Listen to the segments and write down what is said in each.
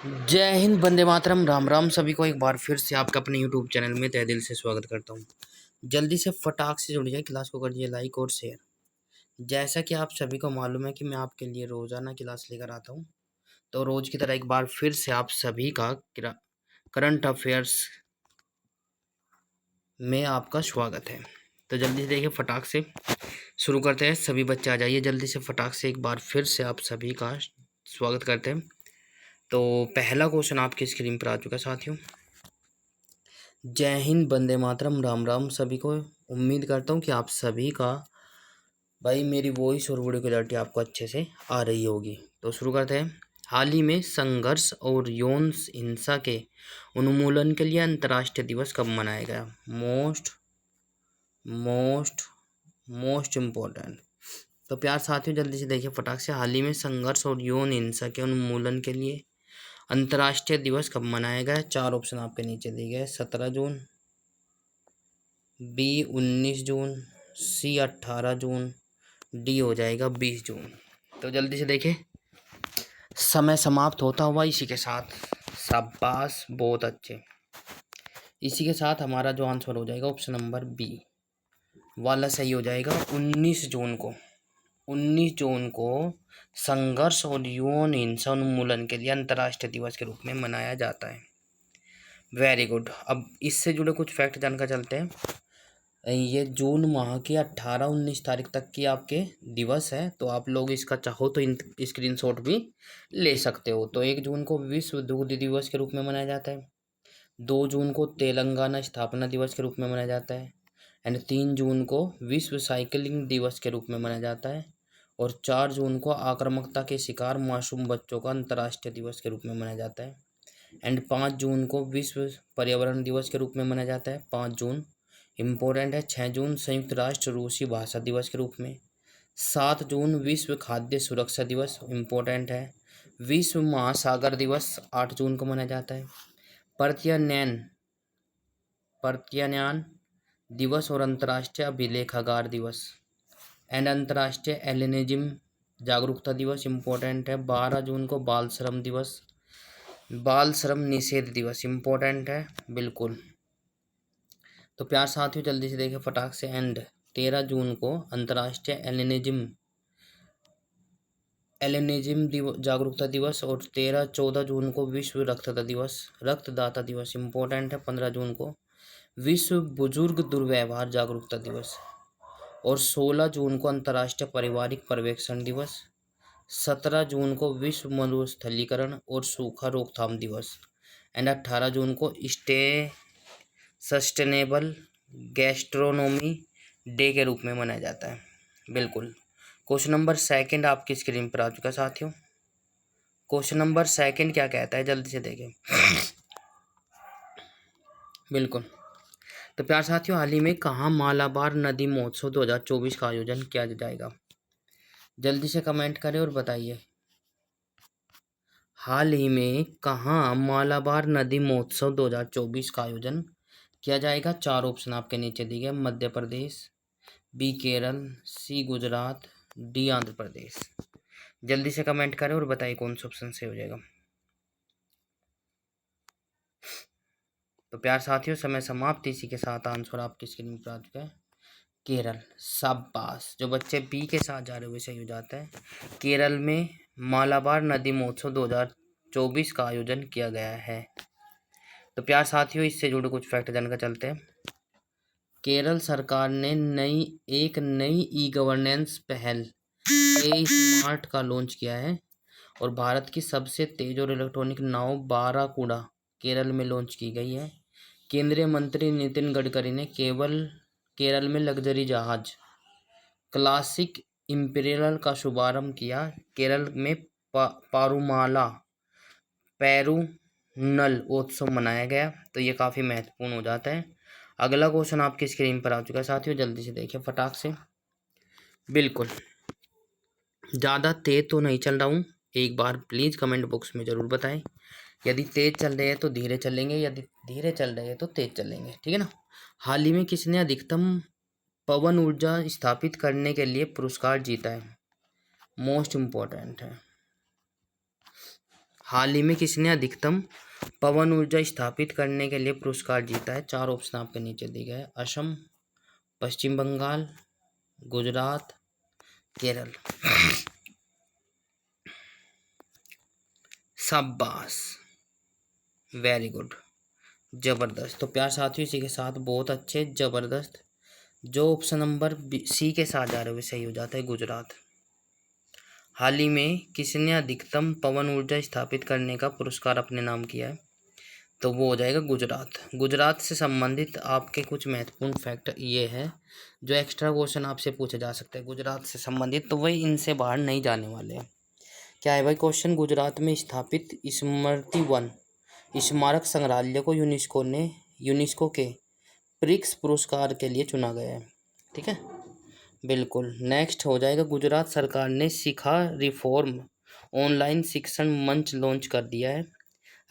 जय हिंद, वंदे मातरम, राम राम। सभी को एक बार फिर से आपका अपने यूट्यूब चैनल में तहे दिल से स्वागत करता हूँ। जल्दी से फटाक से जुड़ जाए, क्लास को कर दीजिए लाइक और शेयर। जैसा कि आप सभी को मालूम है कि मैं आपके लिए रोजाना क्लास लेकर आता हूँ, तो रोज की तरह एक बार फिर से आप सभी का करंट अफेयर्स में आपका स्वागत है। तो जल्दी से देखिए, फटाक से शुरू करते हैं। सभी बच्चे आ जाइए जल्दी से, फटाक से एक बार फिर से आप सभी का स्वागत करते हैं। तो पहला क्वेश्चन आपकी स्क्रीन पर आ चुका है साथियों। जय हिंद, वंदे मातरम, राम राम सभी को। उम्मीद करता हूँ कि आप सभी का भाई मेरी वॉइस और वीडियो क्लैरिटी आपको अच्छे से आ रही होगी। तो शुरू करते हैं। हाल ही में संघर्ष और यौन हिंसा के उन्मूलन के लिए अंतर्राष्ट्रीय दिवस कब मनाया गया? Most most most important. तो प्यार साथियों जल्दी से देखिए फटाक से। हाल ही में संघर्ष और यौन हिंसा के उन्मूलन के लिए अंतर्राष्ट्रीय दिवस कब मनाया गया? चार ऑप्शन आपके नीचे दिए गए। 17 जून, बी 19 जून, सी 18 जून, डी हो जाएगा 20 जून। तो जल्दी से देखें, समय समाप्त होता हुआ इसी के साथ। शाबाश, बहुत अच्छे। इसी के साथ हमारा जो आंसर हो जाएगा ऑप्शन नंबर बी वाला सही हो जाएगा। 19 जून को 19 जून को संघर्ष और यौन हिंसा उन्मूलन के लिए अंतर्राष्ट्रीय दिवस के रूप में मनाया जाता है। Very good. अब इससे जुड़े कुछ फैक्ट जानकर चलते हैं। ये जून माह की 18-19 तारीख तक की आपके दिवस है, तो आप लोग इसका चाहो तो स्क्रीनशॉट भी ले सकते हो। तो 1 जून को विश्व दुग्ध दिवस के रूप में मनाया जाता है। 2 जून को तेलंगाना स्थापना दिवस के रूप में मनाया जाता है। एंड 3 जून को विश्व साइकिलिंग दिवस के रूप में मनाया जाता है। और 4 जून को आक्रामकता के शिकार मासूम बच्चों का अंतर्राष्ट्रीय दिवस के रूप में मनाया जाता है। एंड 5 जून को विश्व पर्यावरण दिवस के रूप में मनाया जाता है। 5 जून इम्पोर्टेंट है। 6 जून संयुक्त राष्ट्र रूसी भाषा दिवस के रूप में। 7 जून विश्व खाद्य सुरक्षा दिवस इम्पोर्टेंट है। विश्व महासागर दिवस 8 जून को मनाया जाता है। प्रत्यायन दिवस और अंतर्राष्ट्रीय अभिलेखागार दिवस। एंड अंतर्राष्ट्रीय एलिनिज्म जागरूकता दिवस इम्पोर्टेंट है। 12 जून को बाल श्रम दिवस, बाल श्रम निषेध दिवस इम्पोर्टेंट है बिल्कुल। तो प्यार साथियों जल्दी से देखें फटाक से। एंड 13 जून को अंतर्राष्ट्रीय एलिनिज्म जागरूकता दिवस। और 14 जून को विश्व रक्तदाता दिवस इम्पोर्टेंट है। 15 जून को विश्व बुजुर्ग दुर्व्यवहार जागरूकता दिवस। और 16 जून को अंतर्राष्ट्रीय पारिवारिक पर्यवेक्षण दिवस। 17 जून को विश्व मरुस्थलीकरण और सूखा रोकथाम दिवस। एंड 18 जून को सस्टेनेबल गैस्ट्रोनोमी डे के रूप में मनाया जाता है बिल्कुल। क्वेश्चन नंबर सेकंड आपकी स्क्रीन पर आ चुका है साथियों। क्वेश्चन नंबर सेकंड क्या कहता है, जल्दी से देखें बिल्कुल। तो प्यार साथियों, हाल ही में कहाँ मालाबार नदी महोत्सव 2024 का आयोजन किया जाएगा? जल्दी से कमेंट करें और बताइए, हाल ही में कहाँ मालाबार नदी महोत्सव 2024 का आयोजन किया जाएगा? चार ऑप्शन आपके नीचे दिए गए। मध्य प्रदेश, बी केरल, सी गुजरात, डी आंध्र प्रदेश। जल्दी से कमेंट करें और बताइए कौन सा ऑप्शन सही हो जाएगा। तो प्यार साथियों समय समाप्त। इसी के साथ आंसर आपकी स्क्रीन पर आ चुका है केरल। शाबाश, जो बच्चे बी के साथ जा रहे हुए सही हो जाता है। केरल में मालाबार नदी महोत्सव 2024 का आयोजन किया गया है। तो प्यार साथियों इससे जुड़े कुछ फैक्ट जानकर चलते हैं। केरल सरकार ने एक नई ई गवर्नेंस पहल स्मार्ट का लॉन्च किया है। और भारत की सबसे तेज और इलेक्ट्रॉनिक नाव बाराकूडा केरल में लॉन्च की गई है। केंद्रीय मंत्री नितिन गडकरी ने केरल में लग्जरी जहाज क्लासिक इंपीरियल का शुभारंभ किया। केरल में पेरुनल उत्सव मनाया गया। तो ये काफ़ी महत्वपूर्ण हो जाता है। अगला क्वेश्चन आपकी स्क्रीन पर आ चुका है साथियों, जल्दी से देखिए फटाक से बिल्कुल। ज़्यादा तेज तो नहीं चल रहा हूँ, एक बार प्लीज़ कमेंट बॉक्स में ज़रूर बताएं। यदि तेज चल रहे हैं तो धीरे चलेंगे, यदि धीरे चल रहे हैं तो तेज चलेंगे, ठीक है ना। हाल ही में किसने अधिकतम पवन ऊर्जा स्थापित करने के लिए पुरस्कार जीता है? मोस्ट इम्पोर्टेंट है। हाल ही में किसने अधिकतम पवन ऊर्जा स्थापित करने के लिए पुरस्कार जीता है? 4 ऑप्शन आपके नीचे दिए गए हैं। असम, पश्चिम बंगाल, गुजरात, केरल। शाबाश, वेरी गुड, जबरदस्त। तो प्यार साथियों, इसी के साथ बहुत अच्छे, जबरदस्त। जो ऑप्शन नंबर सी के साथ जा रहे हुए सही हो जाता है, गुजरात। हाल ही में किसने अधिकतम पवन ऊर्जा स्थापित करने का पुरस्कार अपने नाम किया है? तो वो हो जाएगा गुजरात। गुजरात से संबंधित आपके कुछ महत्वपूर्ण फैक्ट ये है जो एक्स्ट्रा क्वेश्चन आपसे पूछे जा सकते हैं गुजरात से संबंधित, तो वही इनसे बाहर नहीं जाने वाले हैं। क्या है भाई क्वेश्चन? गुजरात में स्थापित स्मृति वन स्मारक संग्रहालय को यूनेस्को के प्रिक्स पुरस्कार के लिए चुना गया है। ठीक है, बिल्कुल। नेक्स्ट हो जाएगा, गुजरात सरकार ने शिखा रिफॉर्म ऑनलाइन शिक्षण मंच लॉन्च कर दिया है।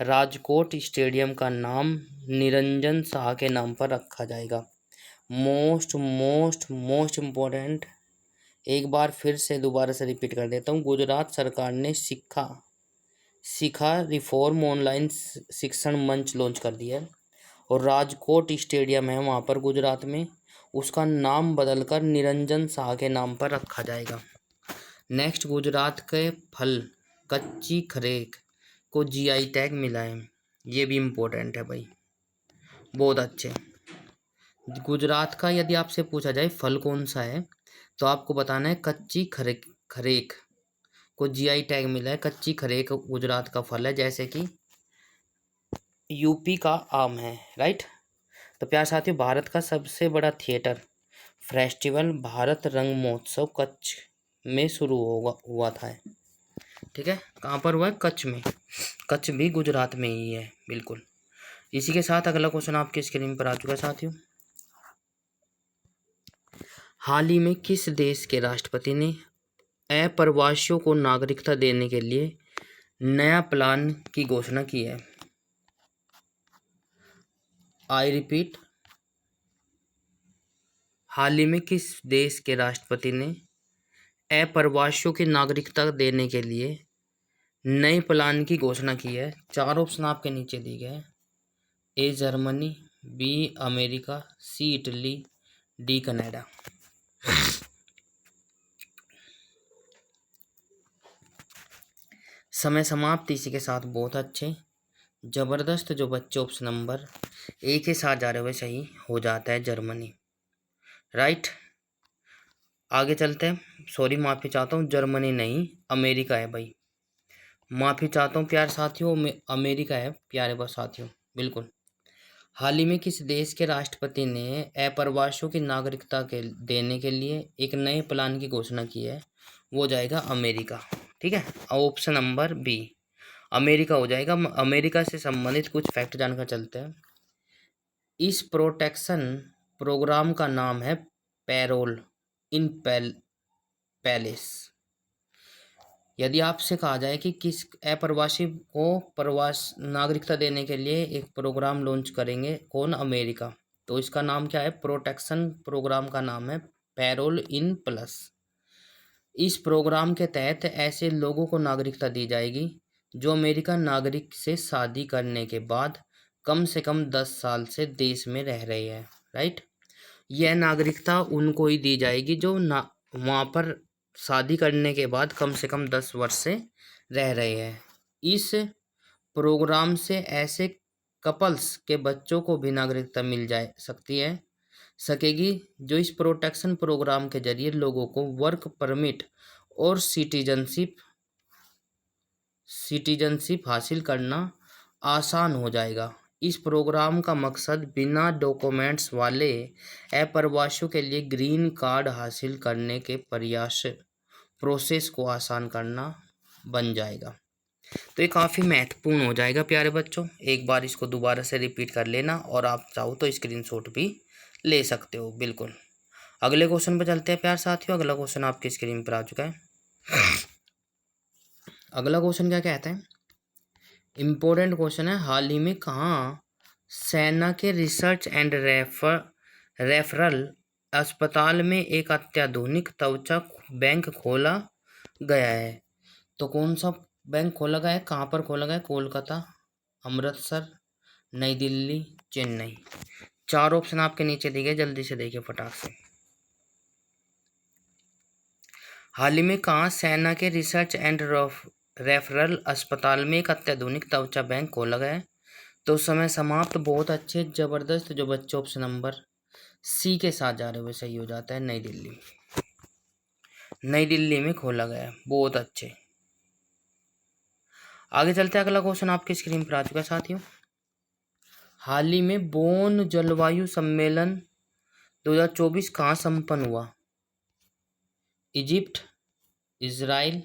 राजकोट स्टेडियम का नाम निरंजन शाह के नाम पर रखा जाएगा। मोस्ट मोस्ट मोस्ट इम्पोर्टेंट, एक बार फिर से दोबारा से रिपीट कर देता हूँ। गुजरात सरकार ने शिखा रिफॉर्म ऑनलाइन शिक्षण मंच लॉन्च कर दिया है और राजकोट स्टेडियम है वहाँ पर गुजरात में, उसका नाम बदलकर निरंजन शाह के नाम पर रखा जाएगा। नेक्स्ट, गुजरात के फल कच्ची खरेक को जीआई टैग मिला है। ये भी इम्पोर्टेंट है भाई, बहुत अच्छे। गुजरात का यदि आपसे पूछा जाए फल कौन सा है तो आपको बताना है कच्ची खरेक को जीआई टैग मिला है। कच्ची खरेक गुजरात का फल है, जैसे कि यूपी का आम है, राइट। तो प्यार साथियों, भारत का सबसे बड़ा थिएटर फेस्टिवल भारत रंग महोत्सव कच्छ में शुरू हुआ था। ठीक है, कहाँ पर हुआ है? कच्छ में। कच्छ भी गुजरात में ही है, बिल्कुल। इसी के साथ अगला क्वेश्चन आपके स्क्रीन पर आ चुका है साथियों। हाल ही में किस देश के राष्ट्रपति ने अप्रवासियों को नागरिकता देने के लिए नया प्लान की घोषणा की है? आई रिपीट, हाल ही में किस देश के राष्ट्रपति ने अप्रवासियों की नागरिकता देने के लिए नए प्लान की घोषणा की है? 4 ऑप्शन आपके नीचे दिए गए हैं। A Germany, B America, C Italy, D Canada. समय समाप्त। इसी के साथ बहुत अच्छे, जबरदस्त। जो बच्चे ऑप्शन नंबर ए के साथ जा रहे हुए सही हो जाता है, जर्मनी, राइट। आगे चलते हैं। सॉरी, माफ़ी चाहता हूँ, जर्मनी नहीं, अमेरिका है भाई। माफ़ी चाहता हूँ प्यारे साथियों, अमेरिका है प्यारे बस साथियों, बिल्कुल। हाल ही में किस देश के राष्ट्रपति ने अप्रवासियों की नागरिकता के देने के लिए एक नए प्लान की घोषणा की है? वो जाएगा अमेरिका। ठीक है, ऑप्शन नंबर बी अमेरिका हो जाएगा। अमेरिका से संबंधित कुछ फैक्ट जानकर चलते हैं। इस प्रोटेक्शन प्रोग्राम का नाम है पैरोल इन पैलेस। यदि आपसे कहा जाए कि किस अप्रवासी को प्रवास नागरिकता देने के लिए एक प्रोग्राम लॉन्च करेंगे, कौन? अमेरिका। तो इसका नाम क्या है? प्रोटेक्शन प्रोग्राम का नाम है पैरोल इन प्लस। इस प्रोग्राम के तहत ऐसे लोगों को नागरिकता दी जाएगी जो अमेरिकन नागरिक से शादी करने के बाद कम से कम 10 साल से देश में रह रहे हैं, राइट। यह नागरिकता उनको ही दी जाएगी जो वहाँ पर शादी करने के बाद कम से कम 10 वर्ष से रह रहे हैं। इस प्रोग्राम से ऐसे कपल्स के बच्चों को भी नागरिकता मिल सकेगी जो इस प्रोटेक्शन प्रोग्राम के जरिए लोगों को वर्क परमिट और सिटीजनशिप हासिल करना आसान हो जाएगा। इस प्रोग्राम का मकसद बिना डॉक्यूमेंट्स वाले अप्रवासियों के लिए ग्रीन कार्ड हासिल करने के प्रोसेस को आसान करना बन जाएगा। तो ये काफ़ी महत्वपूर्ण हो जाएगा प्यारे बच्चों। एक बार इसको दोबारा से रिपीट कर लेना और आप चाहो तो स्क्रीनशॉट भी ले सकते हो, बिल्कुल। अगले क्वेश्चन पर चलते हैं प्यार साथियों। अगला क्वेश्चन आपकी स्क्रीन पर आ चुका है। अगला क्वेश्चन क्या कहता है? इम्पोर्टेंट क्वेश्चन है। हाल ही में कहाँ सेना के रिसर्च एंड रेफरल अस्पताल में एक अत्याधुनिक त्वचा बैंक खोला गया है? तो कौन सा बैंक खोला गया है, कहाँ पर खोला गया है? कोलकाता, अमृतसर, नई दिल्ली, चेन्नई। 4 ऑप्शन आपके नीचे दिए गए, जल्दी से देखिए फटाक से। हाल ही में कहाँ सेना के रिसर्च एंड रेफरल अस्पताल में एक अत्याधुनिक त्वचा बैंक खोला गया है? तो समय समाप्त। बहुत अच्छे, जबरदस्त। जो बच्चे ऑप्शन नंबर सी के साथ जा रहे हुए सही हो जाता है। नई दिल्ली, नई दिल्ली में खोला गया है। बहुत अच्छे। आगे चलते हैं, अगला क्वेश्चन आपकी स्क्रीन पर आ चुका है साथियों। हाल ही में बोन जलवायु सम्मेलन 2024 कहाँ संपन्न हुआ? Egypt, Israel,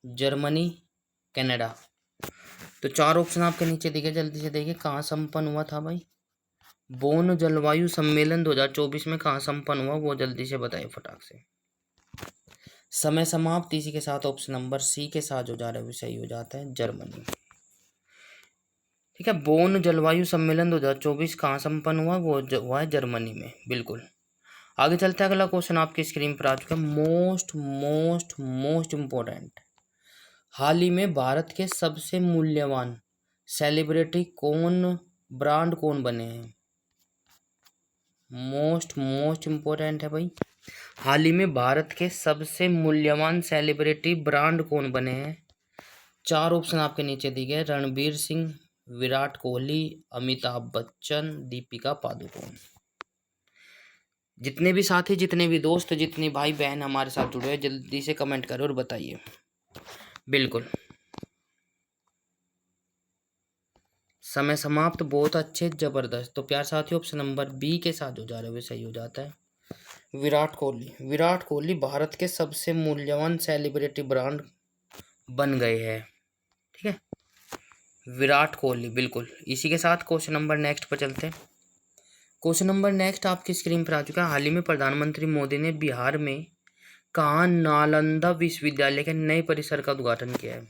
Germany, Canada. तो 4 ऑप्शन आपके नीचे दिखे, जल्दी से देखिए कहाँ संपन्न हुआ था भाई? बोन जलवायु सम्मेलन 2024 में कहाँ संपन्न हुआ, वो जल्दी से बताइए फटाक से। समय समाप्त। इसी के साथ ऑप्शन नंबर सी के साथ जो जा रहा है वो सही हो जाता है, जर्मनी। ठीक है, बोन जलवायु सम्मेलन 2024 कहाँ संपन्न हुआ? वो हुआ है जर्मनी में, बिल्कुल। आगे चलते हैं, अगला क्वेश्चन आपकी स्क्रीन पर आ चुका है। Most most most important. हाल ही में भारत के सबसे मूल्यवान सेलिब्रिटी कौन, ब्रांड कौन बने हैं? मोस्ट मोस्ट इम्पोर्टेंट है भाई। हाल ही में भारत के सबसे मूल्यवान सेलिब्रिटी ब्रांड कौन बने हैं? 4 ऑप्शन आपके नीचे दिए गए। रणबीर सिंह, विराट कोहली, अमिताभ बच्चन, दीपिका पादुकोण। जितने भी साथी, जितने भी दोस्त, जितने भाई बहन हमारे साथ जुड़े हैं, जल्दी से कमेंट करो और बताइए। बिल्कुल, समय समाप्त। बहुत अच्छे, जबरदस्त। तो प्यार साथियों, ऑप्शन नंबर बी के साथ जो जा रहे हुए सही हो जाता है, विराट कोहली। विराट कोहली भारत के सबसे मूल्यवान सेलिब्रिटी ब्रांड बन गए हैं। ठीक है, विराट कोहली, बिल्कुल। इसी के साथ क्वेश्चन नंबर नेक्स्ट पर चलते हैं। क्वेश्चन नंबर नेक्स्ट आपकी स्क्रीन पर आ चुका है। हाल ही में प्रधानमंत्री मोदी ने बिहार में कहाँ नालंदा विश्वविद्यालय के नए परिसर का उद्घाटन किया है?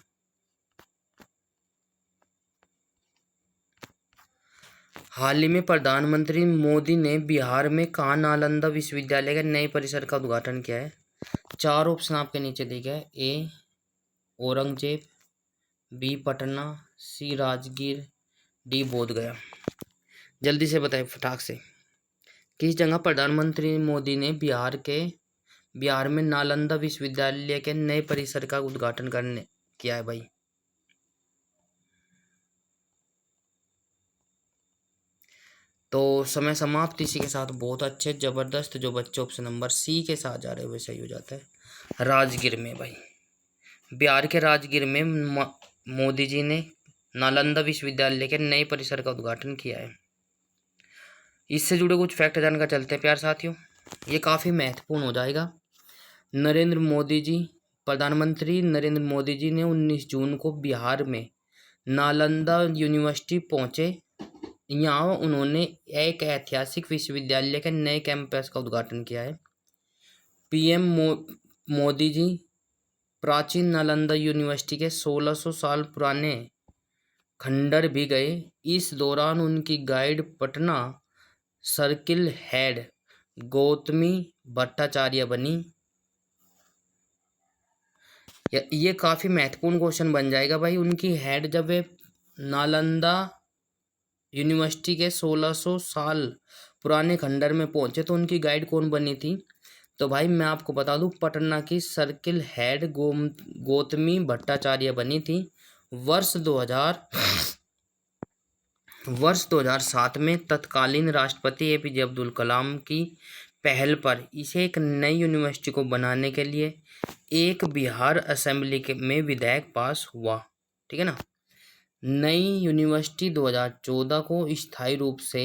हाल ही में प्रधानमंत्री मोदी ने बिहार में कहाँ नालंदा विश्वविद्यालय के नए परिसर का उद्घाटन किया है? 4 ऑप्शन आपके नीचे दिए गए। ए औरंगजेब, बी पटना, सी राजगीर, डी बोधगया। जल्दी से बताएं फटाक से। किस जगह प्रधानमंत्री मोदी ने बिहार में नालंदा विश्वविद्यालय के नए परिसर का उद्घाटन करने किया है भाई? तो समय समाप्त। इसी के साथ बहुत अच्छे, जबरदस्त। जो बच्चे ऑप्शन नंबर सी के साथ जा रहे हैं वे सही हो जाता है, राजगीर में भाई। बिहार के राजगीर में मोदी जी ने नालंदा विश्वविद्यालय के नए परिसर का उद्घाटन किया है। इससे जुड़े कुछ फैक्ट जानकर चलते हैं प्यार साथियों। ये काफ़ी महत्वपूर्ण हो जाएगा। प्रधानमंत्री नरेंद्र मोदी जी ने 19 जून को बिहार में नालंदा यूनिवर्सिटी पहुंचे। यहाँ उन्होंने एक ऐतिहासिक विश्वविद्यालय के नए कैंपस का उद्घाटन किया है। पीएम मोदी जी प्राचीन नालंदा यूनिवर्सिटी के 1600 साल पुराने खंडर भी गए। इस दौरान उनकी guide Patna circle head Gautami Bhattacharya बनी। ये काफ़ी महत्वपूर्ण क्वेश्चन बन जाएगा भाई। उनकी हेड जब वे नालंदा यूनिवर्सिटी के 1600 साल पुराने खंडर में पहुंचे तो उनकी गाइड कौन बनी थी? तो भाई मैं आपको बता दूं, पटना की सर्किल हेड गौतमी भट्टाचार्य बनी थी। वर्ष 2007 में तत्कालीन राष्ट्रपति एपीजे अब्दुल कलाम की पहल पर इसे एक नई यूनिवर्सिटी को बनाने के लिए एक बिहार असेंबली में विधेयक पास हुआ। ठीक है ना। नई यूनिवर्सिटी 2014 को स्थायी रूप से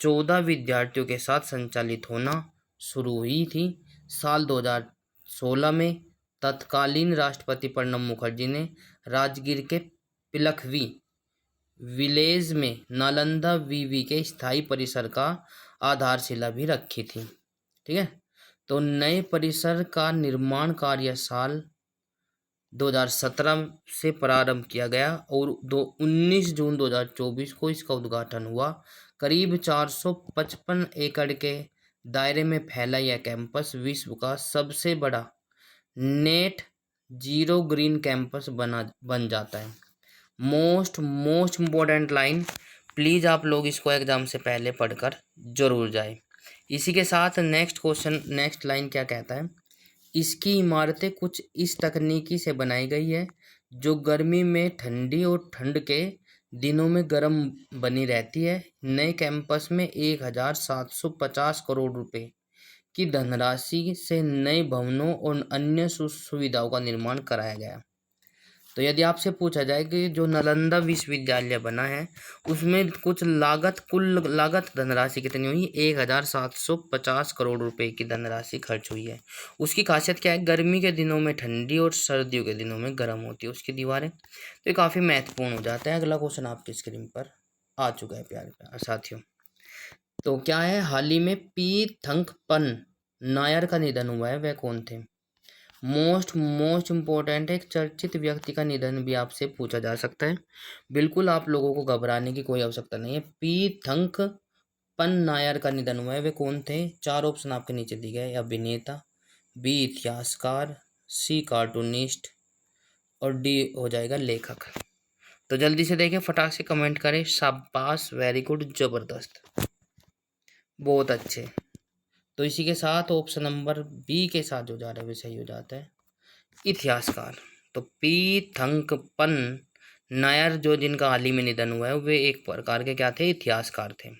14 विद्यार्थियों के साथ संचालित होना शुरू हुई थी। साल 2016 में तत्कालीन राष्ट्रपति प्रणब मुखर्जी ने राजगीर के पिलखवी विलेज में नालंदा वीवी के स्थायी परिसर का आधारशिला भी रखी थी। ठीक है, तो नए परिसर का निर्माण कार्य साल 2017 से प्रारंभ किया गया और 19 जून 2024 को इसका उद्घाटन हुआ। करीब 455 एकड़ के दायरे में फैला यह कैंपस विश्व का सबसे बड़ा नेट जीरो ग्रीन कैंपस बन जाता है। मोस्ट इम्पोर्टेंट लाइन, प्लीज़ आप लोग इसको एग्ज़ाम से पहले पढ़कर जरूर जाए। इसी के साथ नेक्स्ट क्वेश्चन, नेक्स्ट लाइन क्या कहता है, इसकी इमारतें कुछ इस तकनीकी से बनाई गई है जो गर्मी में ठंडी और ठंड के दिनों में गर्म बनी रहती है। नए कैंपस में 1750 करोड़ रुपए की धनराशि से नए भवनों और अन्य सुविधाओं का निर्माण कराया गया। तो यदि आपसे पूछा जाए कि जो नालंदा विश्वविद्यालय बना है उसमें कुछ कुल लागत धनराशि कितनी हुई, 1750 करोड़ रुपए की धनराशि खर्च हुई है। उसकी खासियत क्या है, गर्मी के दिनों में ठंडी और सर्दियों के दिनों में गर्म होती है उसकी दीवारें। तो ये काफ़ी महत्वपूर्ण हो जाता है। अगला क्वेश्चन आपकी स्क्रीन पर आ चुका है प्यारे प्यारे साथियों। तो क्या है, हाल ही में पी थंगपन नायर का निधन हुआ है, वह कौन थे। मोस्ट इम्पोर्टेंट, एक चर्चित व्यक्ति का निधन भी आपसे पूछा जा सकता है। बिल्कुल आप लोगों को घबराने की कोई आवश्यकता नहीं है। पी थंगपन नायर का निधन हुआ है, वे कौन थे। 4 ऑप्शन आपके नीचे दिए गए, अभिनेता, बी इतिहासकार, सी कार्टूनिस्ट और डी हो जाएगा लेखक। तो जल्दी से देखें, फटाक से कमेंट करें, शाबाश, वेरी गुड, जबरदस्त, बहुत अच्छे। तो इसी के साथ ऑप्शन नंबर बी के साथ जो जा रहा है वो सही हो जाता है, इतिहासकार। तो पी थंगपन नायर जो जिनका हाल ही में निधन हुआ है वे एक प्रकार के क्या थे, इतिहासकार थे।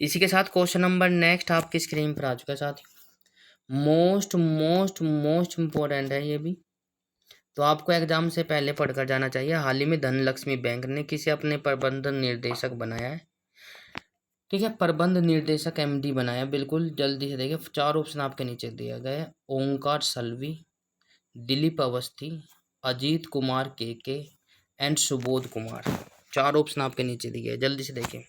इसी के साथ क्वेश्चन नंबर नेक्स्ट आपकी स्क्रीन पर आ चुका है साथियों। मोस्ट इम्पोर्टेंट है ये भी, तो आपको एग्जाम से पहले पढ़कर जाना चाहिए। हाल ही में धनलक्ष्मी बैंक ने किसे अपने प्रबंधन निर्देशक बनाया है। ठीक है, प्रबंध निर्देशक एमडी बनाया। बिल्कुल जल्दी से देखिए, 4 ऑप्शन आपके नीचे दिया गया है, ओंकार सल्वी, दिलीप अवस्थी, अजीत कुमार के एंड सुबोध कुमार। 4 ऑप्शन आपके नीचे दिए गए, जल्दी से देखिए।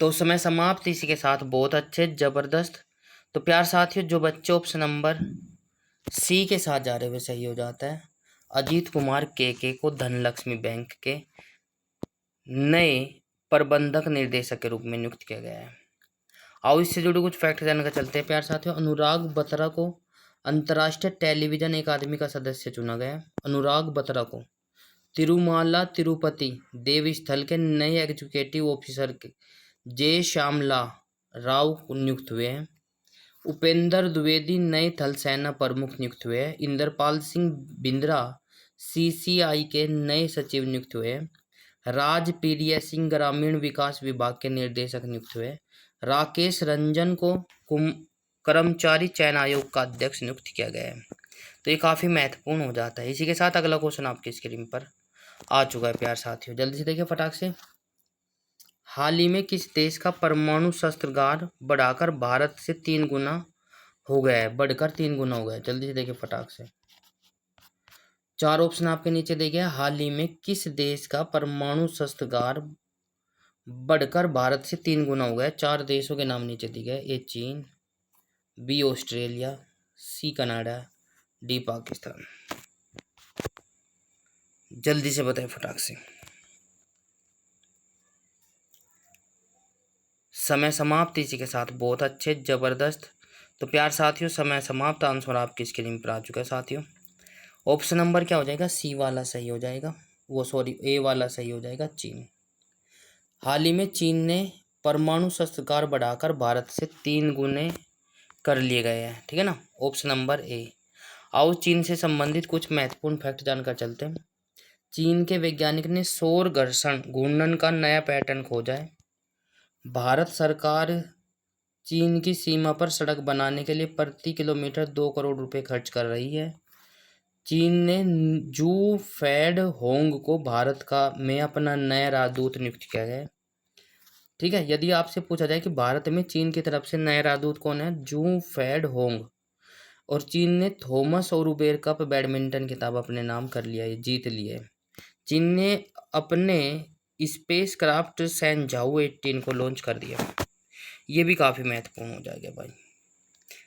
तो समय समाप्त, इसी के साथ बहुत अच्छे, जबरदस्त। तो प्यार साथियों, जो बच्चे ऑप्शन नंबर सी के साथ जा रहे हुए सही हो जाता है। अजीत कुमार के को धनलक्ष्मी बैंक के नए प्रबंधक निर्देशक के रूप में नियुक्त किया गया है। आओ इससे जुड़े कुछ फैक्ट जानकर चलते हैं प्यार साथियों। अनुराग बत्रा को अंतर्राष्ट्रीय टेलीविजन अकादमी का सदस्य चुना गया। अनुराग बत्रा को तिरुमाला तिरुपति देवस्थल के नए एग्जीक्यूटिव ऑफिसर के जे श्यामला राव नियुक्त हुए हैं। उपेंद्र द्विवेदी नए थल सेना प्रमुख नियुक्त हुए हैं। इंद्रपाल सिंह बिंद्रा सीसीआई के नए सचिव नियुक्त हुए हैं। राज पीरिया सिंह ग्रामीण विकास विभाग के निर्देशक नियुक्त हुए। राकेश रंजन को कर्मचारी चयन आयोग का अध्यक्ष नियुक्त किया गया है। तो ये काफ़ी महत्वपूर्ण हो जाता है। इसी के साथ अगला क्वेश्चन आपकी स्क्रीन पर आ चुका है प्यार साथियों, जल्दी से देखिए फटाक से। हाल ही में किस देश का परमाणु शस्त्रागार बढ़ाकर भारत से 3 गुना हो गया है, बढ़कर 3 गुना हो गया है, जल्दी से देखिए फटाक से। 4 ऑप्शन आपके नीचे दिए गए, हाल ही में किस देश का परमाणु शस्त्रागार बढ़कर भारत से 3 गुना हो गया है। 4 देशों के नाम नीचे दिए गए, ए चीन, B Australia, C Canada, D Pakistan. जल्दी से बताएं फटाक से। समय समाप्त, इसी के साथ बहुत अच्छे, जबरदस्त। तो प्यार साथियों, समय समाप्त, आंसर आपकी स्क्रीन पर आ चुका है साथियों। ऑप्शन नंबर क्या हो जाएगा, सी वाला सही हो जाएगा, वो सॉरी ए वाला सही हो जाएगा, चीन। हाल ही में चीन ने परमाणु शस्त्रागार बढ़ाकर भारत से 3 गुने कर लिए गए हैं, ठीक है ना, ऑप्शन नंबर ए। आओ चीन से संबंधित कुछ महत्वपूर्ण फैक्ट जानकर चलते हैं। चीन के वैज्ञानिक ने सौर घर्षण घूर्णन का नया पैटर्न खोजा है। भारत सरकार चीन की सीमा पर सड़क बनाने के लिए प्रति किलोमीटर 2 करोड़ रुपए खर्च कर रही है। चीन ने जू फैड होंग को भारत का में अपना नया राजदूत नियुक्त किया है। ठीक है, यदि आपसे पूछा जाए कि भारत में चीन की तरफ से नया राजदूत कौन है, जू फैड होंग। और चीन ने थॉमस और उबेर कप बैडमिंटन खिताब अपने नाम कर लिया है, जीत लिए। चीन ने अपने स्पेस क्राफ्ट सैनझाओ 18 को लॉन्च कर दिया। ये भी काफ़ी महत्वपूर्ण हो जाएगा भाई।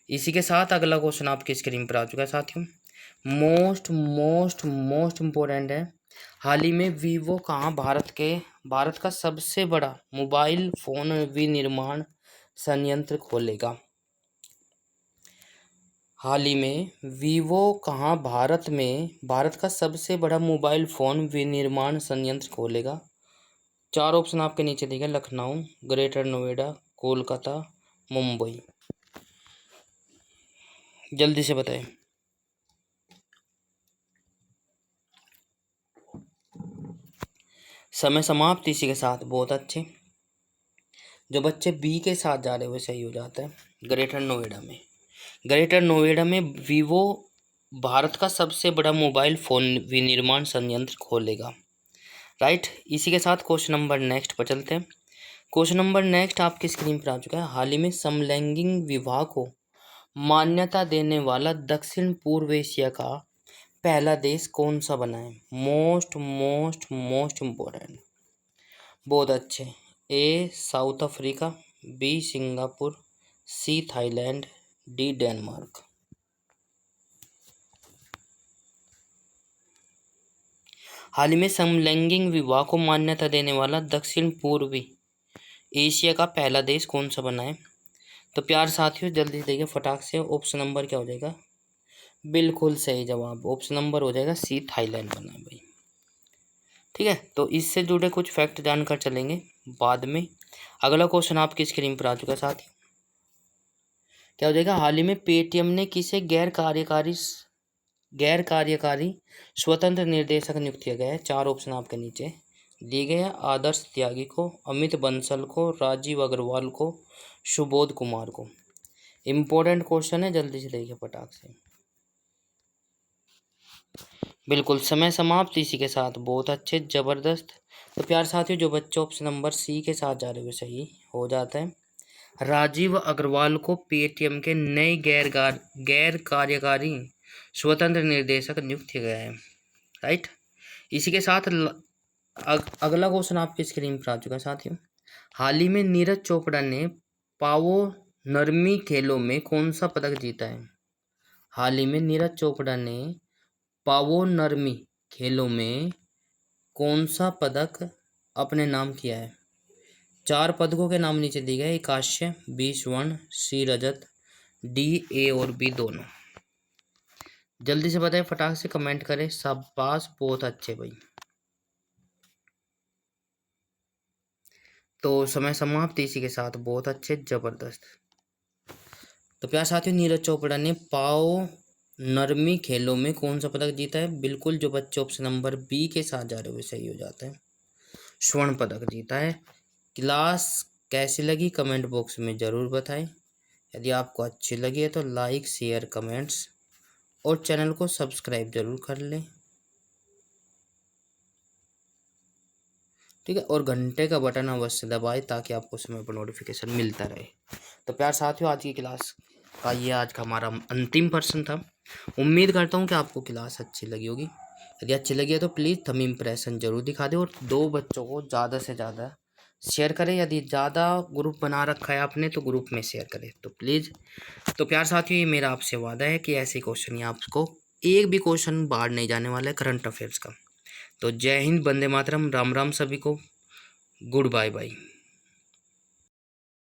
इसी के साथ अगला क्वेश्चन आपकी स्क्रीन पर आ चुका है साथियों। मोस्ट इम्पोर्टेंट है। हाल ही में वीवो कहाँ भारत का सबसे बड़ा मोबाइल फ़ोन विनिर्माण संयंत्र खोलेगा। हाल ही में वीवो कहाँ भारत का सबसे बड़ा मोबाइल फोन विनिर्माण संयंत्र खोलेगा? 4 ऑप्शन आपके नीचे दिए गए, लखनऊ, ग्रेटर नोएडा, कोलकाता, मुंबई। जल्दी से बताएं। समय समाप्त इसी के साथ। बहुत अच्छे। जो बच्चे बी के साथ जा रहे हैं वो सही हो जाता है। ग्रेटर नोएडा में वीवो भारत का सबसे बड़ा मोबाइल फोन विनिर्माण संयंत्र खोलेगा। राइट। इसी के साथ क्वेश्चन नंबर नेक्स्ट पर चलते हैं। क्वेश्चन नंबर नेक्स्ट आपकी स्क्रीन पर आ चुका है। हाल ही में समलैंगिक विवाह को मान्यता देने वाला दक्षिण पूर्व एशिया का पहला देश कौन सा बना है? Most important. बहुत अच्छे। A South Africa, B Singapore, C Thailand, D Denmark. हाल ही में समलैंगिक विवाह को मान्यता देने वाला दक्षिण पूर्वी एशिया का पहला देश कौन सा बना है? तो प्यार साथियों जल्दी देखिए फटाक से। ऑप्शन नंबर क्या हो जाएगा? बिल्कुल सही जवाब। ऑप्शन नंबर हो जाएगा सी, थाईलैंड बना है भाई। ठीक है, तो इससे जुड़े कुछ फैक्ट जानकर चलेंगे बाद में। अगला क्वेश्चन आपकी स्क्रीन पर आ चुका है साथियों। क्या हो जाएगा? हाल ही में पेटीएम ने किसे गैर कार्यकारी स्वतंत्र निर्देशक नियुक्त किया गया है? 4 ऑप्शन आपके नीचे दिए गए हैं। आदर्श त्यागी को, अमित बंसल को, राजीव अग्रवाल को, सुबोध कुमार को। इम्पोर्टेंट क्वेश्चन है, जल्दी से देखिए फटाक से। बिल्कुल समय समाप्त इसी के साथ। बहुत अच्छे, जबरदस्त। तो प्यार साथियों जो बच्चे ऑप्शन नंबर सी के साथ जा रहे हुए सही हो जाता है। राजीव अग्रवाल को पेटीएम के नए गैर कार्यकारी स्वतंत्र निर्देशक नियुक्त किया गया है। राइट। इसी के साथ अगला क्वेश्चन आपकी स्क्रीन पर आ चुका है साथियों। हाल ही में नीरज चोपड़ा ने पावो नरमी खेलों में कौन सा पदक जीता है? हाल ही में नीरज चोपड़ा ने पावो नरमी खेलों में कौन सा पदक अपने नाम किया है? 4 पदकों के नाम नीचे दिए गए। कांस्य, बी स्वर्ण, सी रजत, डी ए और बी दोनों। जल्दी से बताएं, फटाक से कमेंट करें। शाबाश, बहुत अच्छे भाई। तो समय समाप्त इसी के साथ। बहुत अच्छे, जबरदस्त। तो प्यार साथियों नीरज चोपड़ा ने पाओ नरमी खेलों में कौन सा पदक जीता है? बिल्कुल जो बच्चे ऑप्शन नंबर बी के साथ जा रहे हुए सही हो जाता है। स्वर्ण पदक जीता है। क्लास कैसी लगी कमेंट बॉक्स में ज़रूर बताएं। यदि आपको अच्छी लगी है तो लाइक, शेयर, कमेंट्स और चैनल को सब्सक्राइब जरूर कर लें। ठीक है, और घंटे का बटन अवश्य दबाएं ताकि आपको समय पर नोटिफिकेशन मिलता रहे। तो प्यार साथियों आज की क्लास का ये आज का हमारा अंतिम पर्सन था। उम्मीद करता हूँ कि आपको क्लास अच्छी लगी होगी। यदि अच्छी लगी है तो प्लीज़ थंब इम्प्रेशन जरूर दिखा दें और 2 बच्चों को ज़्यादा से ज़्यादा शेयर करें। यदि ज़्यादा ग्रुप बना रखा है आपने तो ग्रुप में शेयर करें तो प्लीज़। तो प्यार साथियों ये मेरा आपसे वादा है कि ऐसे क्वेश्चन ही आपको एक भी क्वेश्चन बाहर नहीं जाने वाला है करंट अफेयर्स का। तो जय हिंद, वंदे मातरम, राम राम सभी को, गुड बाय बाय।